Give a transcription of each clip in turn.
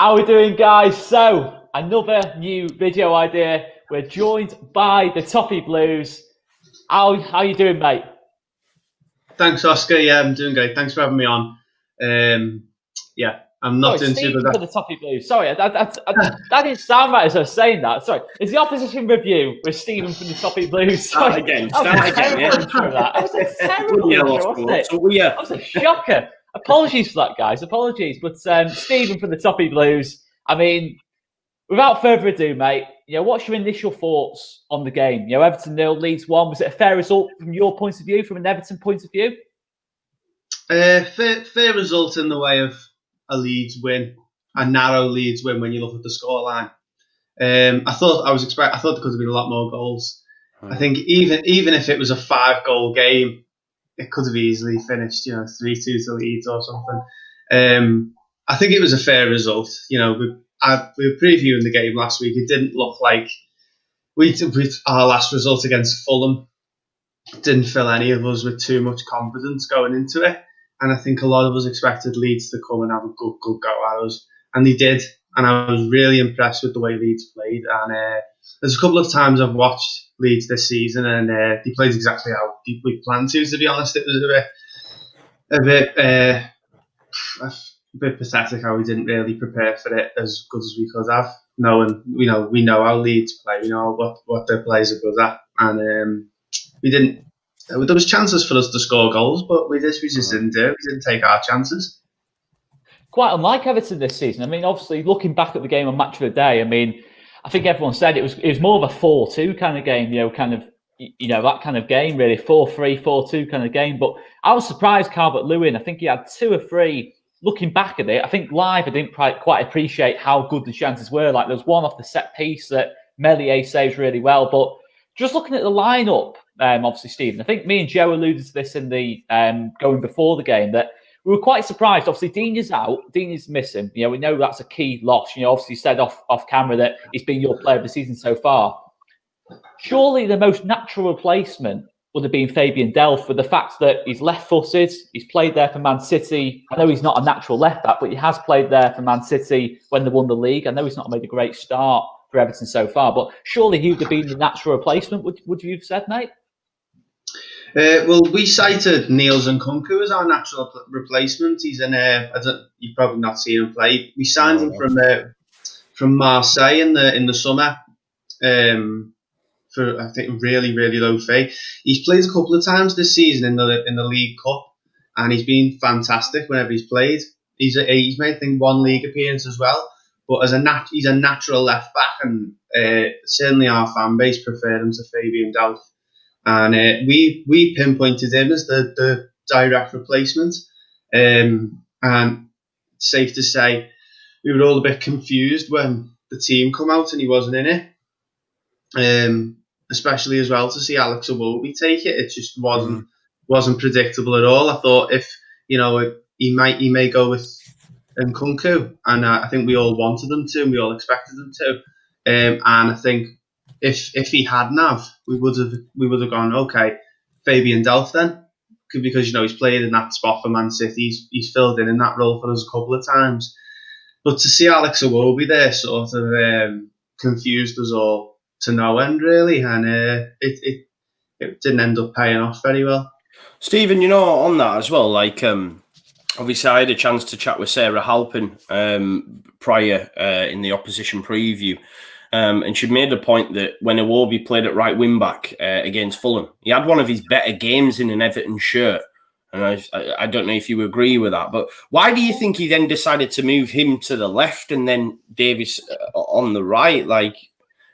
How are we doing, guys? So, another new video idea. We're joined by the Toffee Blues. How you doing, mate? Thanks, Oscar. Yeah, I'm doing great. Thanks for having me on. I'm not doing too good. For the Toffee Blues. Sorry, that didn't sound right as I was saying that. Sorry, it's the opposition review with Stephen from the Toffee Blues. Start again. Yeah. That was a terrible intro, wasn't it? That was a shocker. Apologies for that, guys. Apologies. But Stephen from the Toffee Blues, I mean, without further ado, mate, what's your initial thoughts on the game? Everton 0, Leeds 1. Was it a fair result from your point of view, from an Everton point of view? Fair result in the way of a Leeds win, a narrow Leeds win when you look at the scoreline. I thought there could have been a lot more goals. I think even if it was a 5-goal game, it could have easily finished, 3-2 to Leeds or something. I think it was a fair result. We were previewing the game last week. It didn't look like our last result against Fulham didn't fill any of us with too much confidence going into it. And I think a lot of us expected Leeds to come and have a good go at us. And they did. And I was really impressed with the way Leeds played. And there's a couple of times I've watched Leeds this season and they played exactly how we planned to be honest. It was a bit pathetic how we didn't really prepare for it as good as we could have. We know how Leeds play. We know what their players are good at. And we didn't. There was chances for us to score goals, but we just didn't do it. We didn't take our chances. Quite unlike Everton this season. I mean, obviously, looking back at the game on Match of the Day, I mean, I think everyone said it was more of a 4-2 kind of game, that kind of game, really, 4-3, 4-2 kind of game. But I was surprised Calvert-Lewin, I think he had 2 or 3. Looking back at it, I think live, I didn't quite appreciate how good the chances were. Like, there was one off the set piece that Meslier saves really well. But just looking at the lineup, obviously, Stephen, I think me and Joe alluded to this in the going before the game, that we were quite surprised. Obviously, Dina's out. Dina's missing. We know that's a key loss. Obviously said off camera that he's been your player of the season so far. Surely the most natural replacement would have been Fabian Delph, with the fact that he's left-footed. He's played there for Man City. I know he's not a natural left-back, but he has played there for Man City when they won the league. I know he's not made a great start for Everton so far, but surely he would have been the natural replacement, would you have said, mate? Well, we cited Niels Nkunku as our natural replacement. He's you've probably not seen him play. We signed him from Marseille in the summer for, I think, really, really low fee. He's played a couple of times this season in the League Cup, and he's been fantastic whenever he's played. He's made, I think, 1 league appearance as well. But he's a natural left back, and certainly our fan base preferred him to Fabian Delph. And we pinpointed him as the direct replacement. And safe to say, we were all a bit confused when the team come out and he wasn't in it. Especially as well to see Alex Iwobi take it. It just wasn't predictable at all. I thought he may go with Nkunku, and I think we all wanted them to, and we all expected them to. And I think if he hadn't have, we would have gone, okay, Fabian Delph then, because he's played in that spot for Man City. He's filled in that role for us a couple of times. But to see Alex Iwobi there sort of confused us all to no end, really, and it didn't end up paying off very well. Stephen, on that as well, like obviously I had a chance to chat with Sarah Halpin prior in the opposition preview. And she made the point that when Iwobi played at right wing back against Fulham, he had one of his better games in an Everton shirt. And I don't know if you agree with that, but why do you think he then decided to move him to the left and then Davis on the right? Like,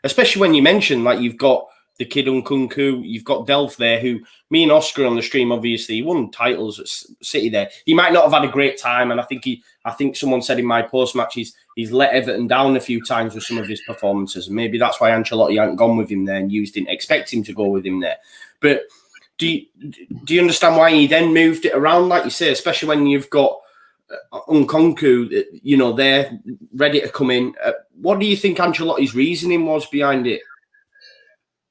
especially when you mention, like, you've got the kid Nkunku, you've got Delph there, who me and Oscar on the stream, obviously, he won titles at City there. He might not have had a great time, and I think someone said in my post-match he's let Everton down a few times with some of his performances, and maybe that's why Ancelotti hadn't gone with him there and didn't expect him to go with him there. But do you understand why he then moved it around, like you say, especially when you've got Nkunku, they're ready to come in? What do you think Ancelotti's reasoning was behind it?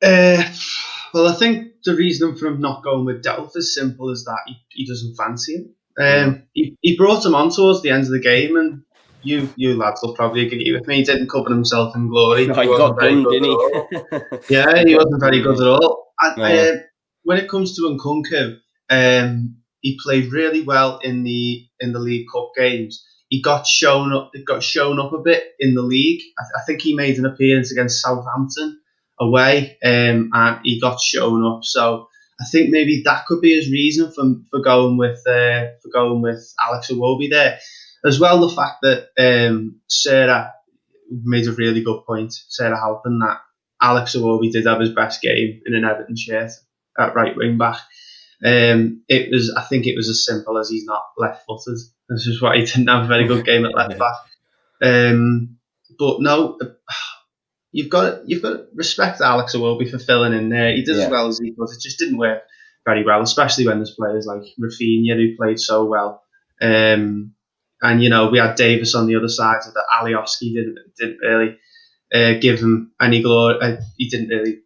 Well, I think the reason for him not going with Delph is simple as that. He doesn't fancy him. He brought him on towards the end of the game, and you lads will probably agree with me. He didn't cover himself in glory. No, He he wasn't got very done, good didn't at he? all. Yeah, he wasn't very good at all. And No. when it comes to Nkunku, he played really well in the League Cup games. He got shown up a bit in the league. I think he made an appearance against Southampton away, and he got shown up. So I think maybe that could be his reason for going with Alex Iwobi there, as well. The fact that Sarah made a really good point, Sarah Halpin, that Alex Iwobi did have his best game in an Everton shirt at right wing back. I think it was as simple as he's not left-footed. This is why he didn't have a very good game at left back. But no, you've got to respect Alex Iwobi for filling in there. He did as well as he could. It just didn't work very well, especially when there's players like Rafinha who played so well. And we had Davis on the other side, so that Alioski didn't really give him any glory. He didn't really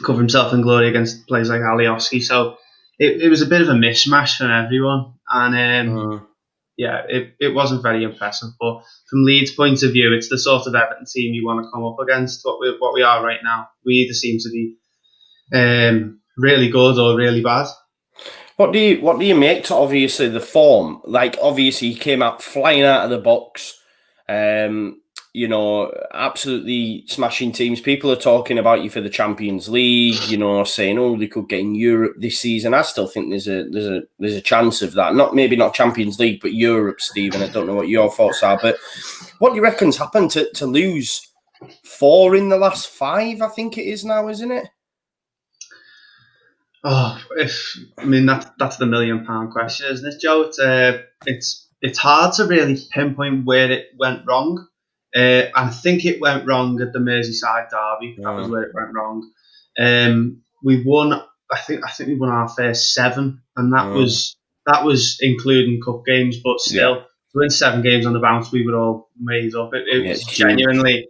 cover himself in glory against players like Alioski. So it was a bit of a mismatch for everyone, and it wasn't very impressive. But from Leeds' point of view, it's the sort of Everton team you want to come up against. What we are right now, we either seem to be really good or really bad. What do you make to obviously the form? Like, obviously he came out flying out of the box, absolutely smashing teams. People are talking about you for the Champions League, saying, oh, they could get in Europe this season. I still think there's a chance of that. Maybe not Champions League, but Europe, Stephen. I don't know what your thoughts are, but what do you reckon's happened to lose 4 in the last 5? I think it is now, isn't it? Oh, that's the £1 million question, isn't it, Joe? It's hard to really pinpoint where it went wrong. I think it went wrong at the Merseyside derby. That was where it went wrong. We won. I think we won our first 7, and that was including cup games. But still, to win 7 games on the bounce, we were all made up. It was genuinely.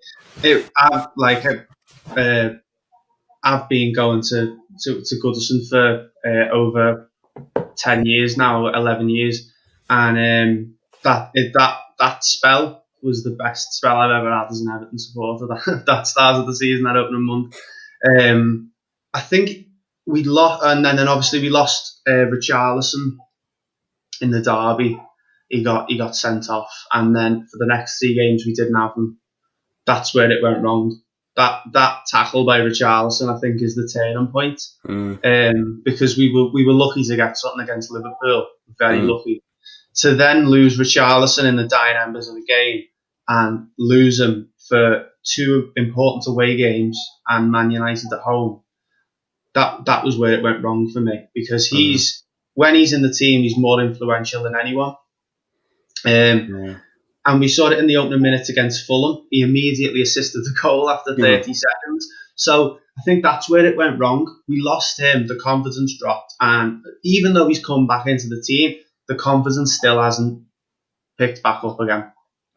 I've been going to Goodison for over 10 years now, 11 years, and that spell was the best spell I've ever had as an Everton supporter. That started the season, that opening month. I think we lost, and then obviously we lost Richarlison in the derby. He got sent off, and then for the next 3 games we didn't have him. That's where it went wrong. That tackle by Richarlison, I think, is the turning point. Because we were lucky to get something against Liverpool, very lucky. To then lose Richarlison in the dying embers of the game and lose him for 2 important away games and Man United at home, that was where it went wrong for me, because when he's in the team, he's more influential than anyone. And we saw it in the opening minutes against Fulham. He immediately assisted the goal after 30 seconds. So I think that's where it went wrong. We lost him, the confidence dropped. And even though he's come back into the team, the confidence still hasn't picked back up again.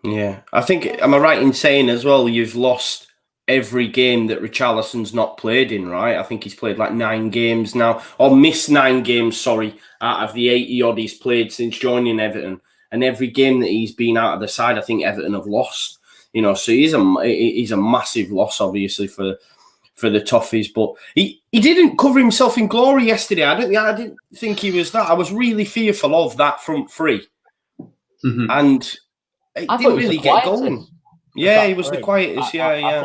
Yeah. I think, am I right in saying as well, you've lost every game that Richarlison's not played in, right? I think he's played like 9 games now, or missed 9 games, sorry, out of the 80-odd he's played since joining Everton. And every game that he's been out of the side, I think Everton have lost. So he's a massive loss, obviously, for the Toffees. But he didn't cover himself in glory yesterday. I didn't think he was that. I was really fearful of that front 3. And it didn't really get going. Yeah, he was the quietest. I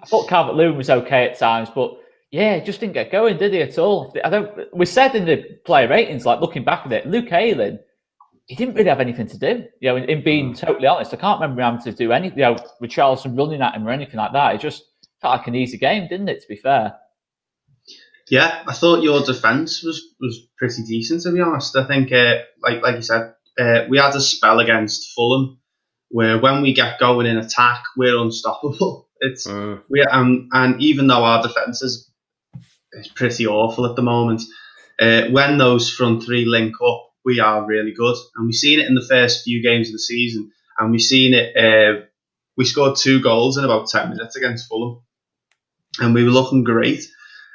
thought Calvert-Lewin was okay at times, but yeah, just didn't get going, did he, at all? We said in the player ratings, like looking back at it, Luke Ayling, he didn't really have anything to do. In being totally honest, I can't remember him having to do anything, with Charleston running at him or anything like that. It just felt like an easy game, didn't it, to be fair? Yeah, I thought your defence was pretty decent, to be honest. I think, like you said, we had a spell against Fulham where when we get going in attack, we're unstoppable. And even though our defence is pretty awful at the moment, when those front 3 link up, we are really good. And we've seen it in the first few games of the season. And we've seen it, we scored 2 goals in about 10 minutes against Fulham. And we were looking great.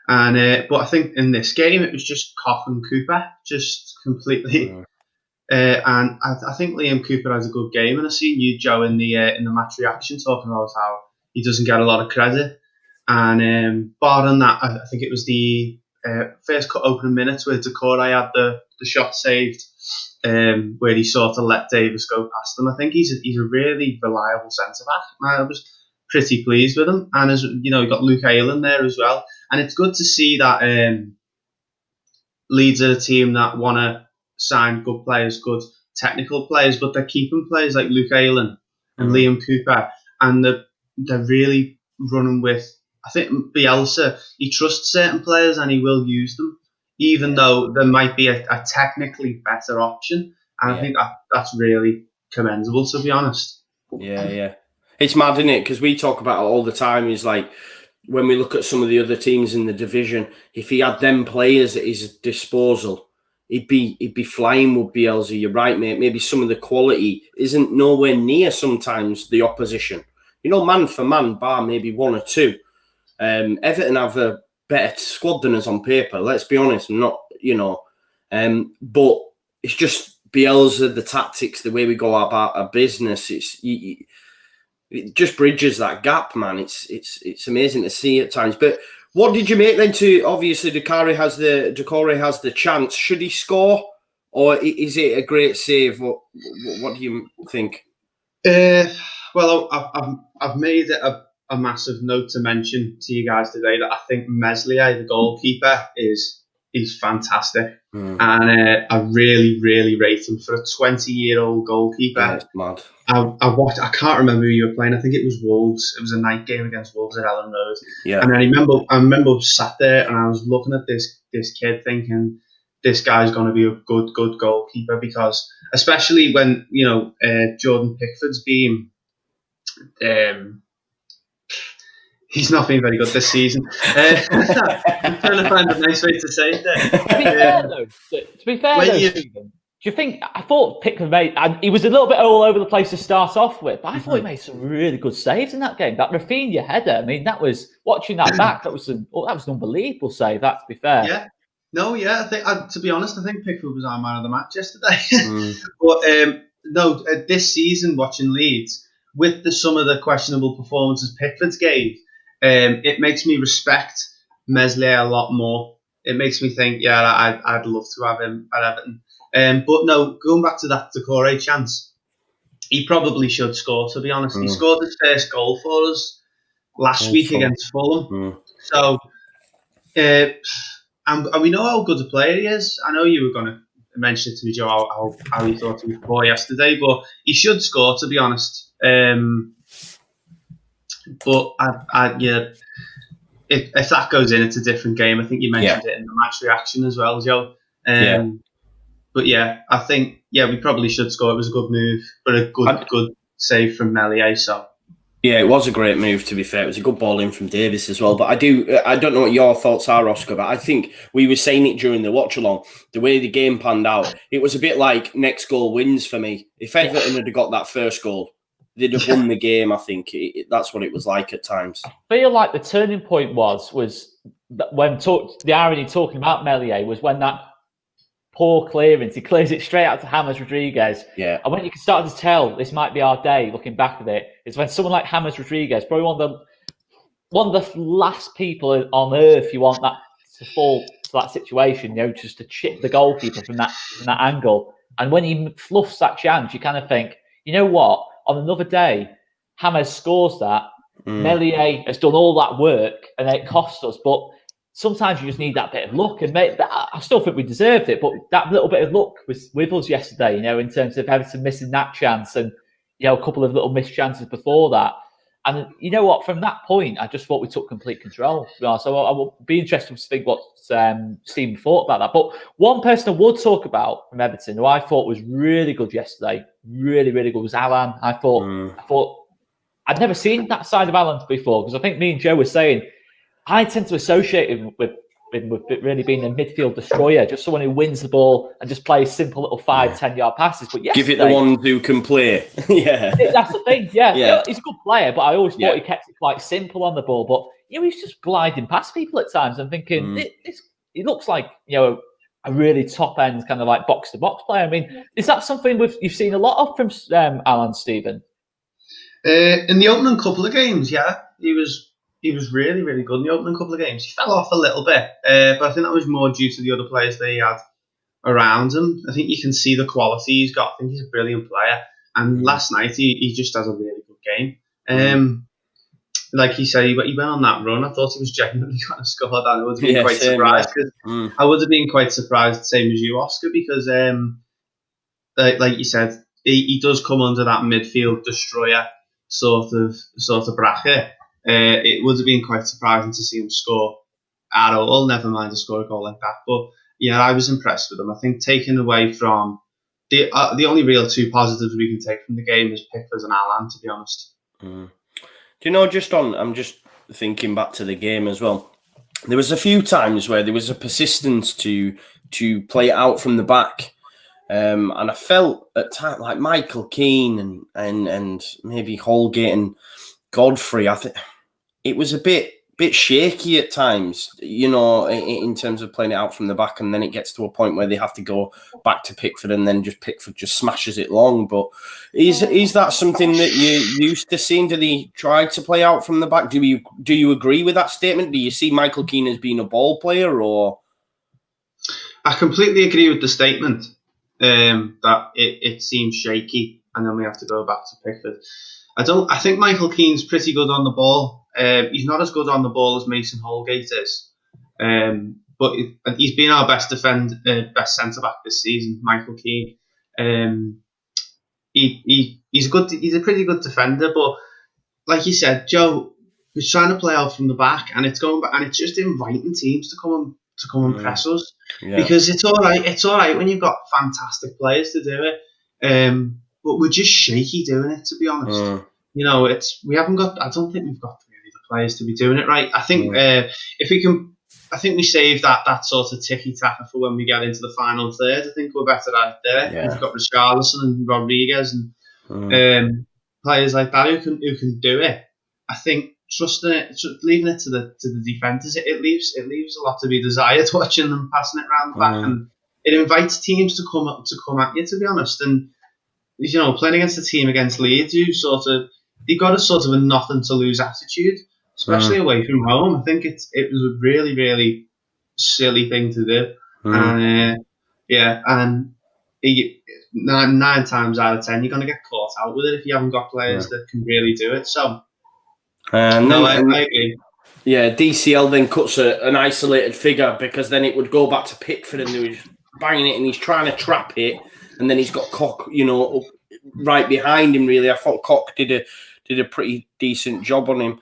And but I think in this game, it was just Koch and Cooper, just completely And I think Liam Cooper has a good game. And I seen you, Joe, in the match reaction talking about how he doesn't get a lot of credit. And barring that, I think it was the first opening minutes where Doucoure had the shot saved, where he sort of let Davis go past him. I think he's a really reliable centre back. I was pretty pleased with him, and as you know, you got Luke Ayling there as well. And it's good to see that Leeds are a team that want to sign good players, good technical players, but they're keeping players like Luke Ayling and Liam Cooper, and they're really running with. I think Bielsa, he trusts certain players and he will use them, even though there might be a technically better option. And I think that's really commendable, to be honest. Yeah. It's mad, isn't it? Because we talk about it all the time. Is like when we look at some of the other teams in the division, if he had them players at his disposal, he'd be flying with Bielsa. You're right, mate. Maybe some of the quality isn't nowhere near sometimes the opposition. You know, man for man, bar maybe one or two. Everton have a better squad than us on paper. Let's be honest, but it's just Bielsa, the tactics, the way we go about our business. It just bridges that gap, man. It's amazing to see at times. But what did you make then? To obviously Doucoure has the chance. Should he score, or is it a great save? What do you think? Well, I've made it a massive note to mention to you guys today that I think Meslier, the goalkeeper, is fantastic. And I really, really rate him for a 20-year-old goalkeeper. Yeah, it's mad. I can't remember who you were playing. I think it was Wolves. It was a night game against Wolves at Ellen Road. Yeah. And I remember sat there and I was looking at this kid thinking, this guy's going to be a good goalkeeper, because especially when, Jordan Pickford's been... he's not been very good this season. I'm trying to find a nice way to say it there. To be fair, Stephen, do you think, I thought Pickford he was a little bit all over the place to start off with, but I thought he made some really good saves in that game. That Rafinha header, I mean, watching that back, that was an unbelievable save, that, to be fair. Yeah. No, yeah, I think, to be honest, I think Pickford was our man of the match yesterday. But this season, watching Leeds, with some of the questionable performances Pickford's gave, it makes me respect Meslier a lot more. It makes me think, I'd love to have him at Everton. But no, going back to that Doucoure chance, he probably should score, to be honest. He scored his first goal for us last week against Fulham. So, and we know how good a player he is. I know you were going to mention it to me, Joe, how you thought he was poor yesterday, but he should score, to be honest. But if that goes in, it's a different game. I think you mentioned it in the match reaction as well, Joe. But I think we probably should score. It was a good move, but a good save from Meslier. So it was a great move. To be fair, it was a good ball in from Davis as well. But I don't know what your thoughts are, Oscar. But I think we were saying it during the watch along. The way the game panned out, it was a bit like next goal wins for me. If Everton had got that first goal, they'd have won the game. I think that's what it was like at times. I feel like the turning point was when the irony talking about Meslier was when that poor clearance, he clears it straight out to James Rodriguez. Yeah. And when you can start to tell this might be our day, looking back at it, is when someone like James Rodriguez, probably one of the last people on earth you want that to fall to that situation, just to chip the goalkeeper from that angle. And when he fluffs that chance, you kind of think, you know what? On another day, James scores that. Meslier has done all that work, and it costs us. But sometimes you just need that bit of luck. And I still think we deserved it, but that little bit of luck was with us yesterday. In terms of Everton missing that chance, and a couple of little missed chances before that. And you know what? From that point, I just thought we took complete control. So I will be interested to think what Stephen thought about that. But one person I would talk about from Everton, who I thought was really good yesterday, really, really good, was Alan. I thought I'd never seen that side of Alan before, because I think me and Joe were saying I tend to associate him with really being a midfield destroyer, just someone who wins the ball and just plays simple little 5-10 yard passes. But give it the ones who can play. That's the thing. Yeah, he's a good player, but I always thought he kept it quite simple on the ball. But he's just gliding past people at times. I'm thinking he looks like a really top end kind of like box to box player. I mean, is that something you've seen a lot of from Alan, Stephen? In the opening couple of games, yeah, he was really, really good in the opening couple of games. He fell off a little bit, but I think that was more due to the other players that he had around him. I think you can see the quality he's got. I think he's a brilliant player. And last night, he just has a really good game. Like he said, he went on that run. I thought he was genuinely going to score that. I would have been quite surprised. I would have been quite surprised, same as you, Oscar, because like you said, he does come under that midfield destroyer sort of bracket. It would have been quite surprising to see him score at all, never mind to score a goal like that. But yeah, I was impressed with him. I think taking away from the only real two positives we can take from the game is Pickford and Alan, to be honest. Do you know, I'm just thinking back to the game as well. There was a few times where there was a persistence to play it out from the back. And I felt at times like Michael Keane and maybe Holgate and Godfrey, I think it was a bit shaky at times, you know, in terms of playing it out from the back, and then it gets to a point where they have to go back to Pickford, and then Pickford just smashes it long. But is that something that you used to seeing? Do they try to play out from the back? Do you agree with that statement? Do you see Michael Keane as being a ball player, or? I completely agree with the statement that it seems shaky, and then we have to go back to Pickford. I think Michael Keane's pretty good on the ball. He's not as good on the ball as Mason Holgate is, but he's been our best best centre back this season. Michael Keane, he's a pretty good defender, but like you said, Joe was trying to play out from the back, and it's going back, and it's just inviting teams to come and press us, because it's all right. It's all right when you've got fantastic players to do it, but we're just shaky doing it, to be honest. You know, we haven't got. I don't think we've got really the players to be doing it right. I think if we can, I think we save that sort of ticky tacker for when we get into the final third. I think we're better at it there. Yeah. We've got Richarlison and Rodriguez and players like that who can do it. I think trusting it, leaving it to the defenders, it leaves a lot to be desired watching them passing it around the back, and it invites teams to come at you, to be honest. And you know, playing against a team against Leeds, they got a sort of a nothing to lose attitude, especially away from home. I think it was a really, really silly thing to do. And nine times out of 10, you're going to get caught out with it if you haven't got players that can really do it. So, I agree. Yeah, DCL then cuts an isolated figure, because then it would go back to Pickford, and he was banging it, and he's trying to trap it, and then he's got Koch, you know, right behind him. Really, I thought Koch did a pretty decent job on him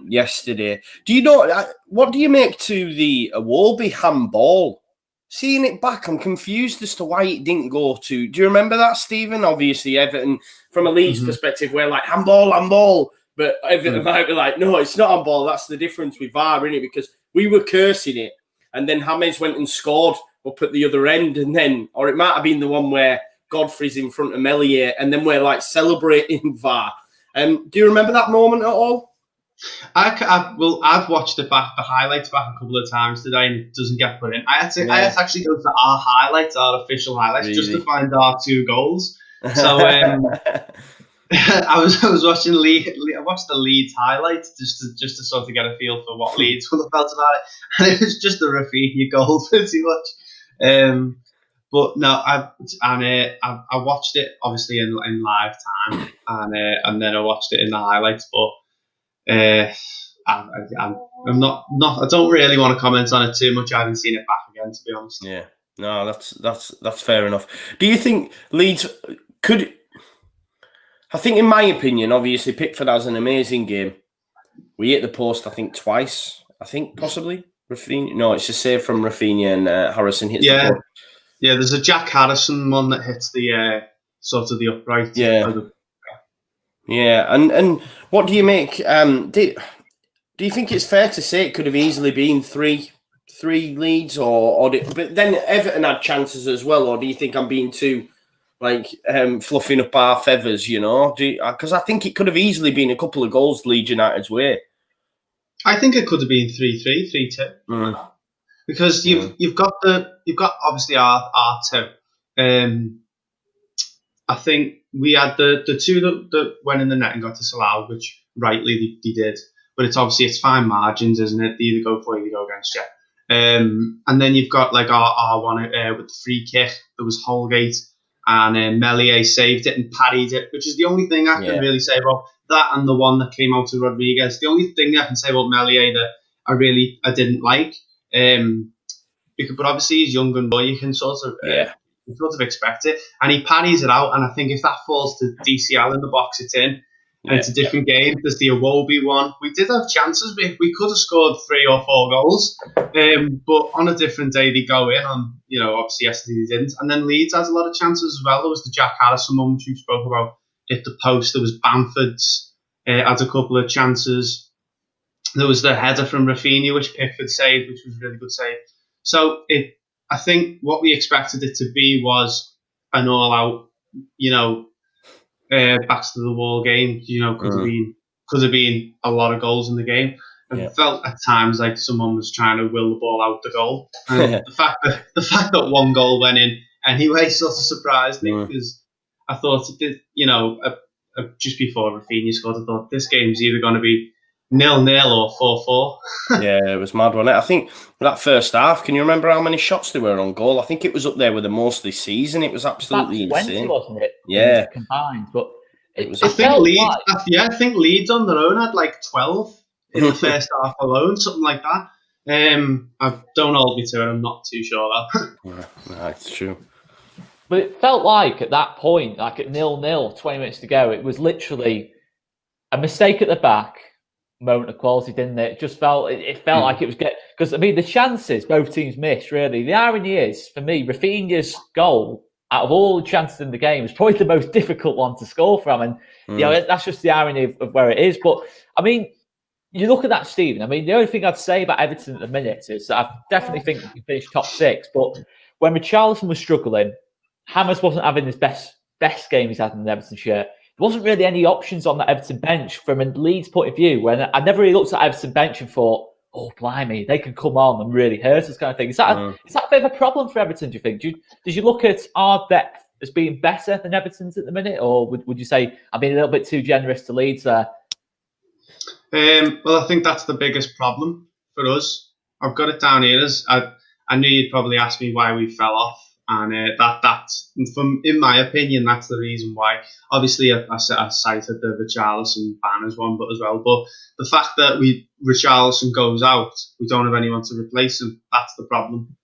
yesterday. Do you know what do you make to the Iwobi handball? Seeing it back, I'm confused as to why it didn't go to. Do you remember that, Stephen? Obviously, Everton, from a Leeds perspective, we're like handball, but Everton might be like, no, it's not handball. That's the difference with VAR, isn't it? Because we were cursing it, and then James went and scored up at the other end, and then, or it might have been the one where Godfrey's in front of Melier, and then we're like celebrating VAR. Do you remember that moment at all? I've watched it back, the highlights back a couple of times today, and it doesn't get put in. I had to actually go to our highlights, our official highlights, just to find our 2 goals. So I was watching I watched the Leeds highlights just to sort of get a feel for what Leeds would have felt about it, and it was just the Rafinha goal pretty much. But no, I watched it obviously in live time, and then I watched it in the highlights. But I'm not. I don't really want to comment on it too much. I haven't seen it back again, to be honest. Yeah, no, that's fair enough. Do you think Leeds could? I think, in my opinion, obviously Pickford has an amazing game. We hit the post, I think, twice. I think possibly Rafinha. No, it's a save from Rafinha, and Harrison hits the post. Yeah, there's a Jack Harrison one that hits the sort of the upright. Yeah, and what do you make? Do you think it's fair to say it could have easily been three leads, but then Everton had chances as well, or do you think I'm being too fluffing up our feathers? You know, because I think it could have easily been a couple of goals Leeds United's way. I think it could have been 3-3, 3-2. because you've got obviously our two. I think we had the two that went in the net and got disallowed, which rightly they did. But it's fine margins, isn't it? They either go for you, they go against you. And then you've got like our one with the free kick. There was Holgate and Melier saved it and parried it, which is the only thing I can really say about that, and the one that came out to Rodriguez. The only thing I can say about Melier that I didn't like, but obviously he's young and boy, you can sort of expect it, and he parries it out. And I think if that falls to DCL in the box, it's in. And it's a different game. There's the Iwobi one. We did have chances. We could have scored 3 or 4 goals. But on a different day, they go in. Obviously yesterday they didn't. And then Leeds has a lot of chances as well. There was the Jack Harrison one, which we spoke about, hit the post. There was Bamford's, had a couple of chances. There was the header from Rafinha, which Pickford saved, which was a really good save. So I think what we expected it to be was an all-out, backs to the wall game. Could have been a lot of goals in the game. It felt at times like someone was trying to will the ball out the goal. And the fact that one goal went in anyway sort of surprised me, because I thought it did. Just before Rafinha scored, I thought this game's either going to be 0-0 or 4-4. Yeah, it was mad, wasn't it? I think that first half, can you remember how many shots there were on goal? I think it was up there with the most this season. It was absolutely insane. Wasn't it? Yeah. Combined. But I think Leeds on their own had like 12 in the first half alone, something like that. I don't hold me to it, I'm not too sure though. No, it's true. But it felt like at that point, like at 0-0, 20 minutes to go, it was literally a mistake at the back, moment of quality, didn't it? It just felt like it was because the chances both teams missed, really. The irony is, for me, Rafinha's goal out of all the chances in the game is probably the most difficult one to score from, and that's just the irony of where it is. But you look at that, Stephen. The only thing I'd say about Everton at the minute is that I definitely think we can finish top 6. But when Richarlison was struggling, Hammers wasn't having his best game he's had in the Everton shirt. There wasn't really any options on that Everton bench from a Leeds point of view. When I never really looked at Everton bench and thought, oh, blimey, they can come on and really hurt us, kind of thing. Is that a bit of a problem for Everton, do you think? Did you look at our depth as being better than Everton's at the minute? Or would you say I'm being a little bit too generous to Leeds there? Well, I think that's the biggest problem for us. I've got it down here as I knew you'd probably ask me why we fell off. And that's, in my opinion, that's the reason why. Obviously, I cited the Richarlison banners one, but as well. But the fact that Richarlison goes out, we don't have anyone to replace him. That's the problem.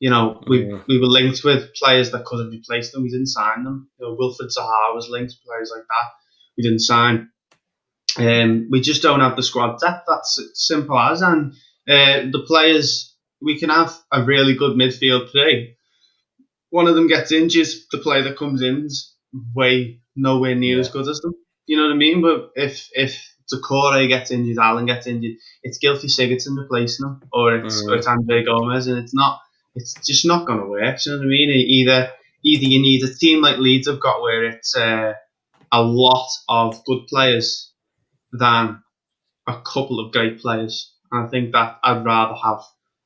We were linked with players that could have replaced them. We didn't sign them. Wilfred Zaha was linked to players like that. We didn't sign. We just don't have the squad depth. That's simple as. And the players, we can have a really good midfield play. One of them gets injured, the player that comes in is nowhere near as good as them. You know what I mean? But if Doucoure gets injured, Allen gets injured, it's Gylfi Sigurdsson replacing him, or it's Andre Gomez, and it's just not going to work. You know what I mean? Either you need a team like Leeds have got, where it's a lot of good players than a couple of great players. And I think that I'd rather have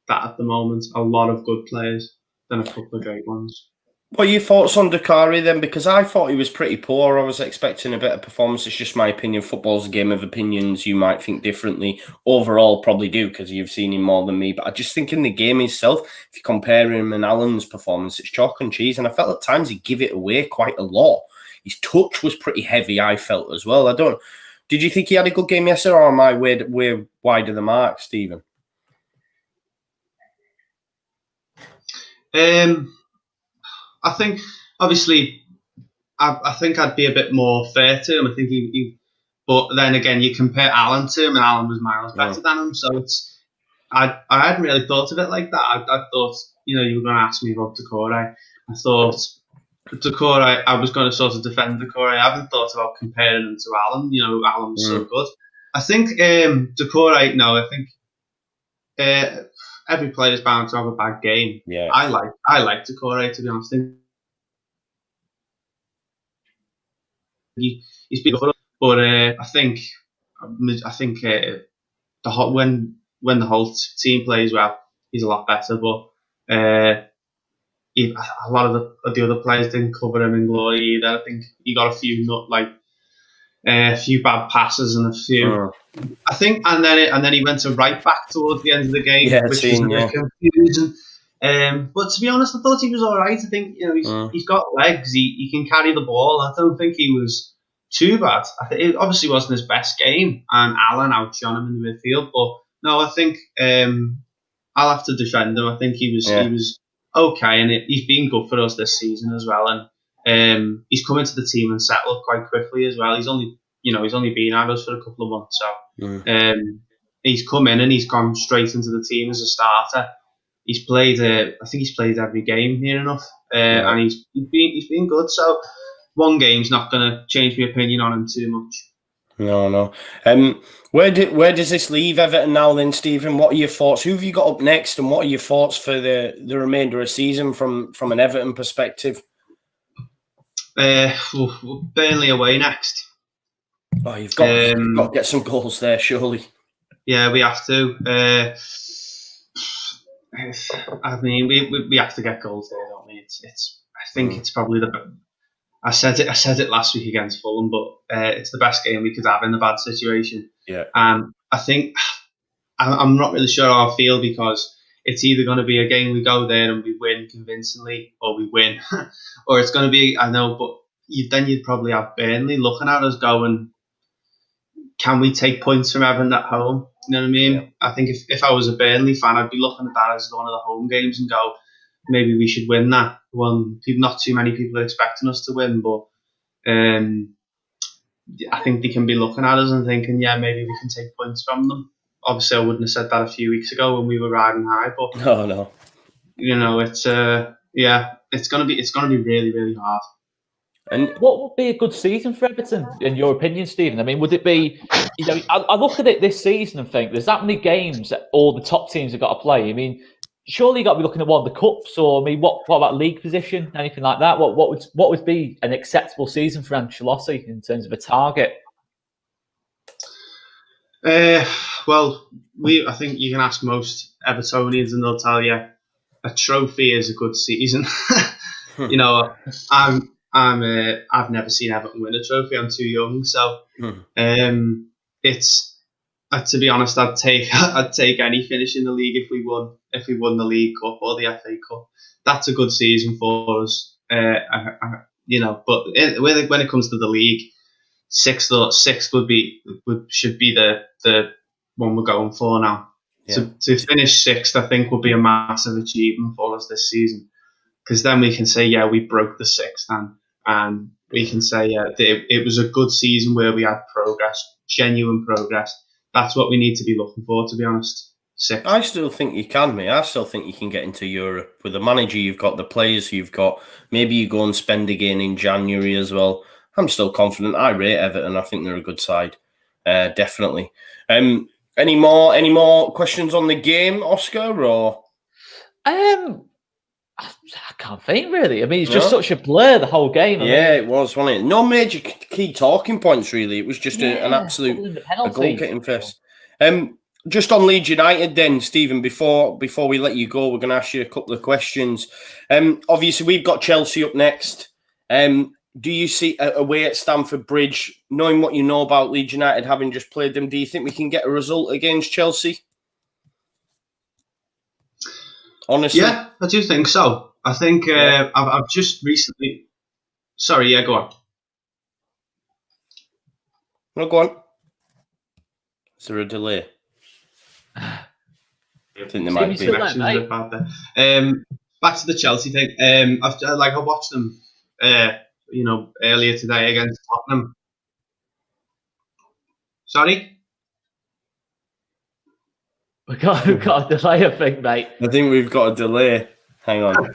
that at the moment, a lot of good players than a couple of great ones. What are your thoughts on Doucoure then? Because I thought he was pretty poor. I was expecting a better performance. It's just my opinion. Football's a game of opinions. You might think differently. Overall, probably do, because you've seen him more than me. But I just think in the game itself, if you compare him and Allen's performance, it's chalk and cheese. And I felt at times he'd give it away quite a lot. His touch was pretty heavy, I felt, as well. Did you think he had a good game yesterday, or am I way wide of the mark, Stephen? I think, obviously, I think I'd be a bit more fair to him. I think but then again, you compare Allen to him, and Allen was miles better than him. So I hadn't really thought of it like that. I thought, you were going to ask me about Doucoure. I thought Doucoure, I was going to sort of defend Doucoure. I haven't thought about comparing him to Allen. Allen was so good. I think Doucoure, no, I think every player's bound to have a bad game. Yeah. I like Doucoure, to be honest. He's been good, but I think when the whole team plays well, he's a lot better. But a lot of the other players didn't cover him in glory either. I think he got a few a few bad passes and a few. I think, and then he went to right back towards the end of the game, which was a bit confusing. But to be honest, I thought he was all right. I think he's got legs. He can carry the ball. I don't think he was too bad. I think it obviously wasn't his best game, and Alan outshone him in the midfield. But no, I think I'll have to defend him. I think he was okay, and he's been good for us this season as well. And he's come into the team and settled quite quickly as well. He's only been at us for a couple of months, so he's come in and he's gone straight into the team as a starter. He's played. I think he's played every game near enough, and he's been good. So one game's not going to change my opinion on him too much. No. Where does this leave Everton now then, Stephen? What are your thoughts? Who have you got up next, and what are your thoughts for the remainder of the season from an Everton perspective? Burnley away next. Oh, you've got to get some goals there, surely. Yeah, we have to. I mean, we have to get goals there, don't we? I think it's probably I said it last week against Fulham, but it's the best game we could have in the bad situation. Yeah. And I think I'm not really sure how I feel, because it's either going to be a game we go there and we win convincingly, or we win, or it's going to be, I know, but then you'd probably have Burnley looking at us going, can we take points from Everton at home? You know what I mean? Yeah. I think if I was a Burnley fan, I'd be looking at that as one of the home games and go, maybe we should win that one. Not too many people are expecting us to win, but I think they can be looking at us and thinking, yeah, maybe we can take points from them. Obviously, I wouldn't have said that a few weeks ago when we were riding high, but no. It's it's gonna be really, really hard. And what would be a good season for Everton, in your opinion, Stephen? I mean, would it be, I look at it this season and think there's that many games that all the top teams have got to play. I mean, surely you got to be looking at one of the cups, or I mean, what about league position, anything like that? What would be an acceptable season for Ancelotti in terms of a target? Well, I think you can ask most Evertonians and they'll tell you a trophy is a good season. I've never seen Everton win a trophy. I'm too young, so it's. To be honest, I'd take any finish in the league if we won the League Cup or the FA Cup. That's a good season for us, But when it comes to the league, sixth should be the one we're going for now. Yeah. To finish sixth, I think, would be a massive achievement for us this season, because then we can say, yeah, we broke the sixth, and we can say, yeah, it was a good season where we had progress, genuine progress. That's what we need to be looking for, to be honest. Sixth. I still think you can, mate. I still think you can get into Europe. With the manager you've got, the players you've got, maybe you go and spend again in January as well. I'm still confident. I rate Everton. I think they're a good side. Definitely. Any more questions on the game, Oscar? Or I can't think, really. I mean, it's just such a blur, the whole game. It was, wasn't it? No major key talking points, really. It was just an absolute goal-getting fest. Just on Leeds United then, Stephen, before we let you go, we're going to ask you a couple of questions. Obviously, we've got Chelsea up next. Do you see away at Stamford Bridge, knowing what you know about Leeds United, having just played them, do you think we can get a result against Chelsea? Honestly? Yeah, I do think so. I think I've just recently... Sorry, yeah, go on. No, go on. Is there a delay? I think there might be. Back to the Chelsea thing. I watched them, earlier today against Tottenham. Sorry? We've got a delay, I think, mate. I think we've got a delay. Hang on.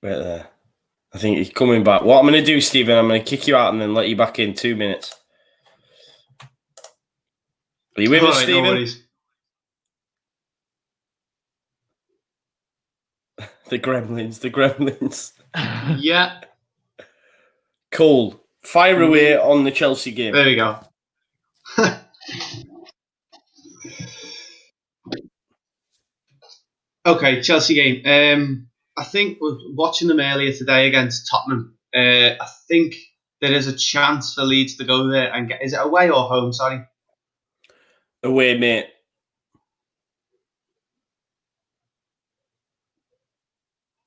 Right there. I think he's coming back. What I'm going to do, Stephen, I'm going to kick you out and then let you back in 2 minutes. Are you with us, Stephen? No the Gremlins. Yeah. Cool. Fire away on the Chelsea game. There we go. Okay, Chelsea game. I think we're watching them earlier today against Tottenham. I think there is a chance for Leeds to go there and get. Is it away or home? Sorry, Away, mate.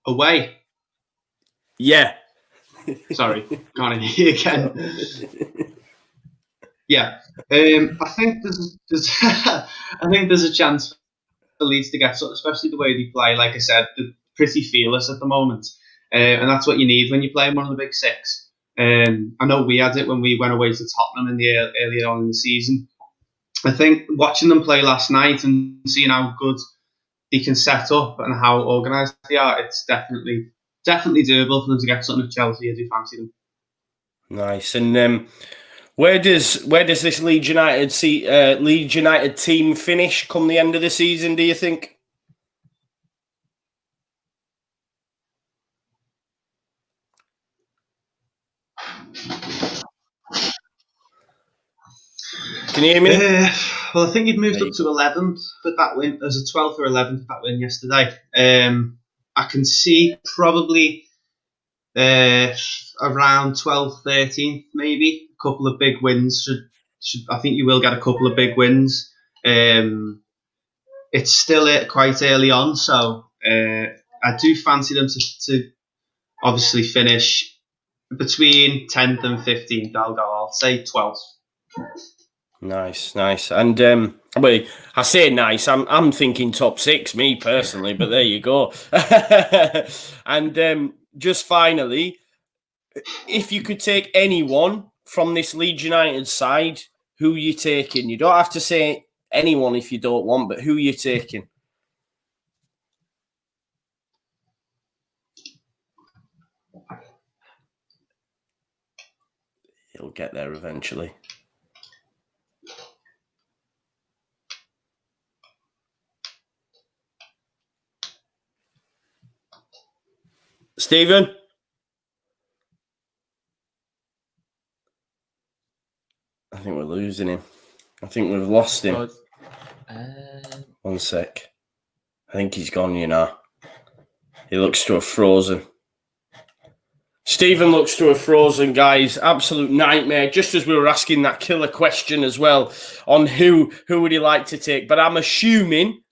Away. Yeah. Sorry, can't hear you again. Yeah, I think there's I think there's a chance for Leeds to get, especially the way they play. Like I said, they're pretty fearless at the moment, and that's what you need when you play one of the big six. I know we had it when we went away to Tottenham in the earlier on in the season. I think watching them play last night and seeing how good they can set up and how organised they are, it's definitely doable for them to get something at Chelsea. I do fancy them. Nice. And where does this Leeds United team finish come the end of the season, do you think? Can you hear me? Well, I think he'd moved up to 11th with that win. There's a 12th or 11th with that win yesterday. I can see probably around 12th, 13th, maybe. A couple of big wins. I think you will get a couple of big wins. It's still quite early on, so I do fancy them to obviously finish between 10th and 15th. I'll say 12th. Nice. And well, I say nice. I'm thinking top 6, me personally, but there you go. And just finally, if you could take anyone from this Leeds United side, who are you taking? You don't have to say anyone if you don't want, but who are you taking? He'll get there eventually. Stephen? I think we're losing him. I think we've lost him. 1 sec. I think he's gone, you know. He looks to have frozen. Stephen looks to have frozen, guys. Absolute nightmare. Just as we were asking that killer question as well on who would he like to take. But I'm assuming,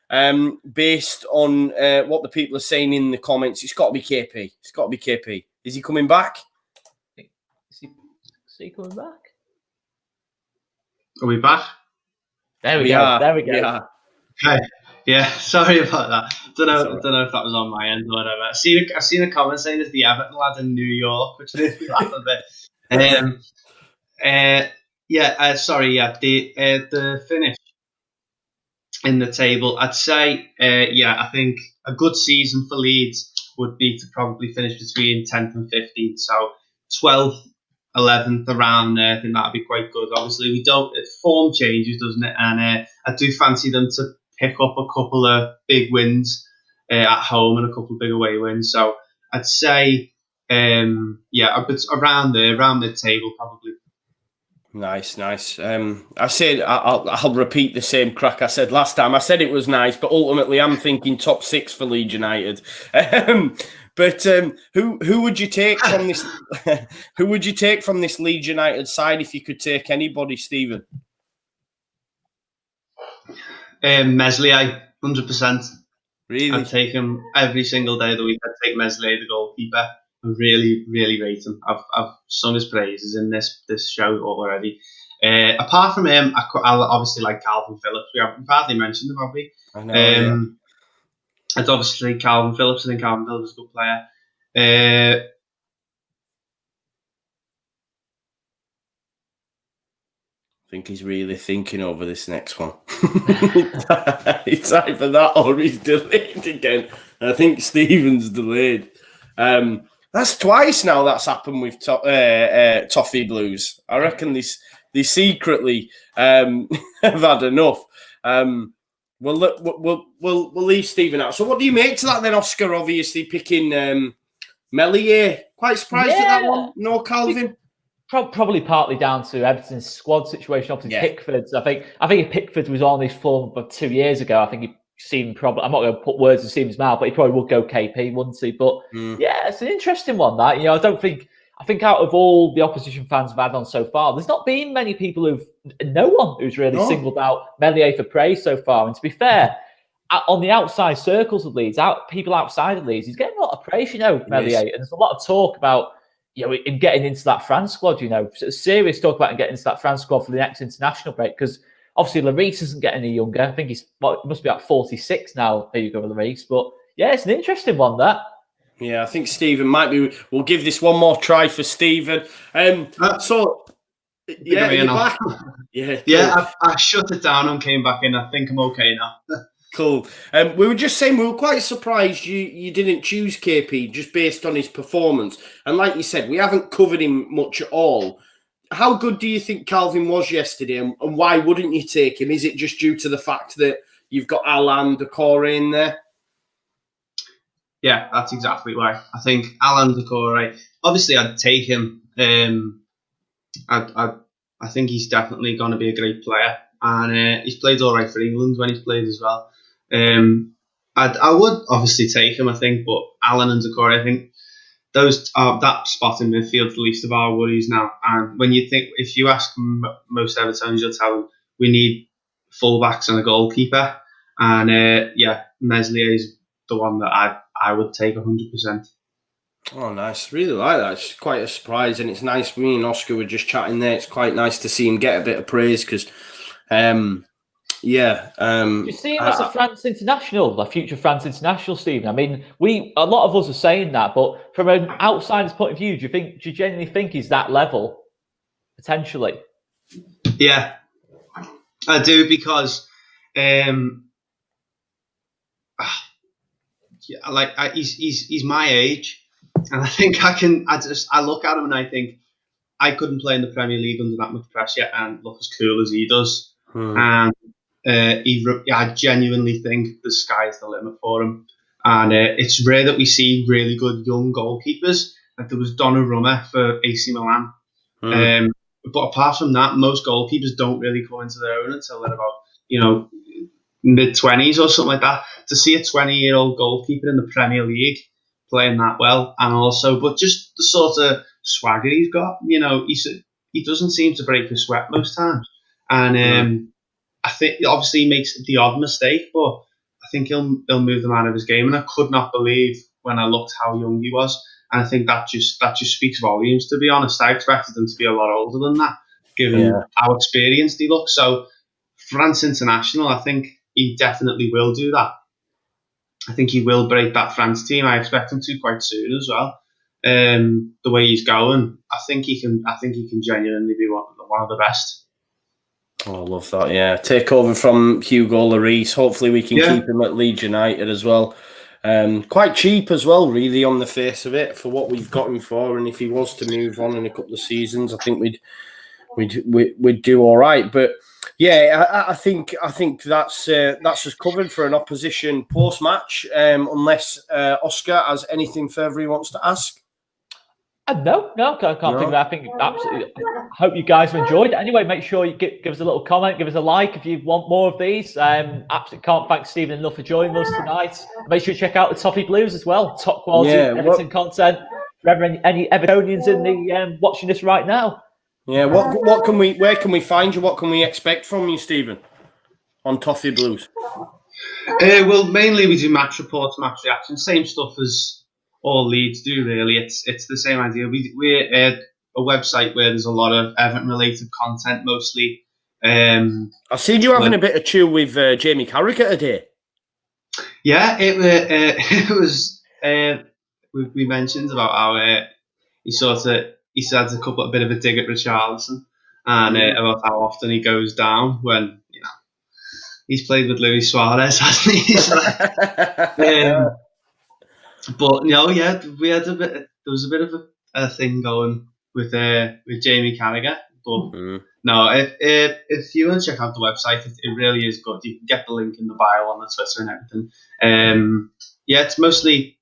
based on what the people are saying in the comments, it's got to be KP. Is he coming back? Is he coming back? Are we back? There we go. There we go. Yeah. Okay. Yeah, sorry about that. Don't know if that was on my end or whatever. I've seen a comment saying it's the Everton lad in New York, which made me laugh a bit. Sorry. The finish in the table, I'd say, I think a good season for Leeds would be to probably finish between 10th and 15th. So 12th, 11th, around there. I think that'd be quite good. Obviously, form changes, doesn't it? And I do fancy them to pick up a couple of big wins at home and a couple of big away wins. So I'd say, around the table probably. Nice. I said I'll repeat the same crack I said last time. I said it was nice, but ultimately I'm thinking top 6 for Leeds United. But who would you take from this? Who would you take from this Leeds United side if you could take anybody, Stephen? Meslier, 100%. Really? I'd take him every single day of the week. I'd take Meslier, the goalkeeper. I really, really rate him. I've sung his praises in this show already. Apart from him, I obviously like Calvin Phillips. We haven't hardly mentioned him, have we? I know. It's obviously Calvin Phillips. I think Calvin Phillips is a good player. I think he's really thinking over this next one. It's either that or he's delayed again. I think Stephen's delayed. That's twice now that's happened with Toffee Blues. I reckon they secretly have had enough. We'll leave Stephen out. So what do you make to that then, Oscar? Obviously picking Meslier. Quite surprised at that one. No Calvin. Probably partly down to Everton's squad situation. Obviously, Pickford's. I think if Pickford was on his form of 2 years ago, I think he'd seem probably. I'm not going to put words in Stephen's mouth, but he probably would go KP, wouldn't he? But yeah, it's an interesting one. That I think out of all the opposition fans have had on so far, there's not been many people no one who's really singled out Meslier for praise so far. And to be fair, on the outside circles of Leeds, people outside of Leeds, he's getting a lot of praise, Meslier. And there's a lot of talk about, in getting into that France squad, serious talk about him getting into that France squad for the next international break. Because obviously, Lloris isn't getting any younger. I think he must be about 46 now, Hugo Lloris. But yeah, it's an interesting one, that. Yeah, I think Stephen might be. We'll give this one more try for Stephen. You're back. Yeah, I shut it down and came back in. I think I'm okay now. Cool. We were just saying we were quite surprised you didn't choose KP just based on his performance. And like you said, we haven't covered him much at all. How good do you think Calvin was yesterday, and why wouldn't you take him? Is it just due to the fact that you've got Alain Doucoure in there? Yeah, that's exactly why. I think Alain Doucoure, obviously I'd take him. I think he's definitely going to be a great player. And he's played all right for England when he's played as well. I would obviously take him, I think, but Allen and Doucoure, I think that spot in midfield the least of our worries now. And when you think, if you ask most Evertonians, you'll tell them we need fullbacks and a goalkeeper. And Meslier is the one that I would take 100%. Oh, nice. Really like that. It's quite a surprise, and it's nice. Me and Oscar were just chatting there. It's quite nice to see him get a bit of praise because, do you see him as a France international, a future France international, Stephen? I mean, a lot of us are saying that, but from an outsider's point of view, do you genuinely think he's that level potentially? Yeah, I do, because he's my age, and I think I look at him and I think I couldn't play in the Premier League under that much pressure and look as cool as he does. And I genuinely think the sky's the limit for him. And it's rare that we see really good young goalkeepers. Like there was Donnarumma for AC Milan. But apart from that, most goalkeepers don't really come into their own until they're about, mid-20s or something like that. To see a 20-year-old goalkeeper in the Premier League playing that well, and also, but just the sort of swagger he's got, he doesn't seem to break a sweat most times. And I think obviously he makes the odd mistake, but I think he'll move them out of his game. And I could not believe when I looked how young he was. And I think that just speaks volumes, to be honest. I expected him to be a lot older than that, given how experienced he looks. So France international, I think he definitely will do that. I think he will break that France team. I expect him to quite soon as well. The way he's going, I think he can genuinely be one of the best. Oh, I love that. Yeah, take over from Hugo Lloris. Hopefully, we can keep him at Leeds United as well. Quite cheap as well, really, on the face of it, for what we've got him for. And if he was to move on in a couple of seasons, I think we'd do all right. But yeah, I think that's us covered for an opposition post match. Unless Oscar has anything further he wants to ask. No, I can't think of that. I think absolutely. I hope you guys have enjoyed it. Anyway, make sure you give us a little comment, give us a like if you want more of these. Absolutely can't thank Stephen enough for joining us tonight. Make sure you check out the Toffee Blues as well. Top quality Everton content for any Evertonians in the watching this right now. Yeah, where can we find you? What can we expect from you, Stephen, on Toffee Blues? Well, mainly we do match reports, match reactions, same stuff as all Leeds do, really. It's the same idea. We're a website where there's a lot of Everton-related content, mostly. I've seen you having a bit of chill with Jamie Carragher today. Yeah, it was. We mentioned about how he said a bit of a dig at Richarlison, and about how often he goes down when he's played with Luis Suarez, hasn't he? But no, yeah, we had there was a bit of a thing going with Jamie Carragher. But no, if you want to check out the website, it really is good. You can get the link in the bio on the Twitter and everything. It's mostly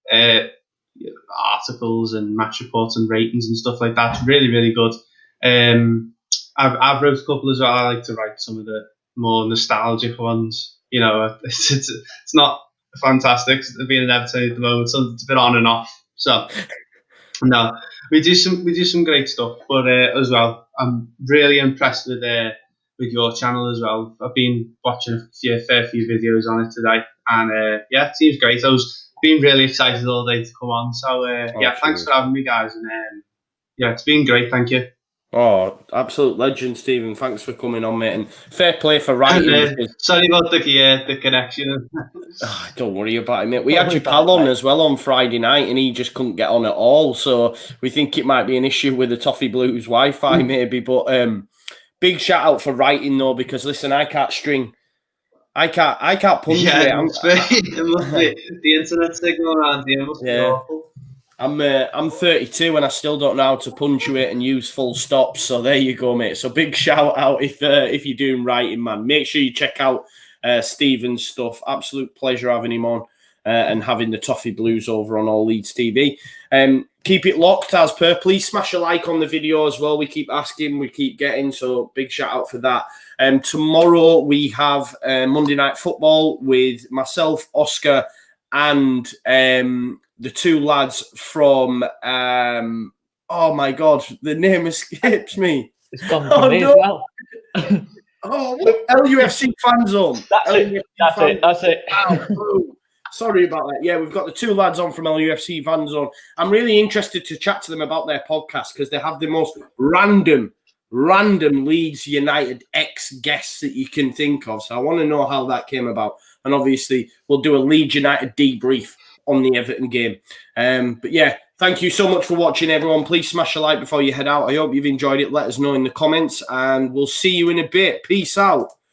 articles and match reports and ratings and stuff like that. It's really, really good. I've wrote a couple as well. I like to write some of the more nostalgic ones. It's not fantastic being an Everton at the moment. So it's a bit on and off. So no, we do some great stuff. But as well, I'm really impressed with your channel as well. I've been watching a fair few videos on it today, and it seems great. I was been really excited all day to come on. So thanks for having me, guys, and it's been great. Thank you. Oh, absolute legend, Stephen. Thanks for coming on, mate. And fair play for writing. Sorry about the connection. Don't worry about it, mate. We had your pal on as well on Friday night, and he just couldn't get on at all. So we think it might be an issue with the Toffee Blues Wi-Fi, maybe. But big shout out for writing, though, because listen, I can't string. I can't punctuate. It must be the internet signal around here must be awful. I'm 32 and I still don't know how to punctuate and use full stops. So there you go, mate. So big shout out if you're doing writing, man. Make sure you check out Stephen's stuff. Absolute pleasure having him on and having the Toffee Blues over on All Leeds TV. Keep it locked as per. Please smash a like on the video as well. We keep asking, we keep getting. So big shout out for that. Tomorrow we have Monday Night Football with myself, Oscar, and the two lads from oh my god, the name escapes me. It's gone from me as well. LUFC Fan Zone. That's it. Wow, sorry about that. Yeah, we've got the two lads on from LUFC Fan Zone. I'm really interested to chat to them about their podcast because they have the most random Leeds United ex-guests that you can think of. So I want to know how that came about. And obviously, we'll do a Leeds United debrief on the Everton game. But yeah, thank you so much for watching, everyone. Please smash a like before you head out. I hope you've enjoyed it. Let us know in the comments, and we'll see you in a bit. Peace out.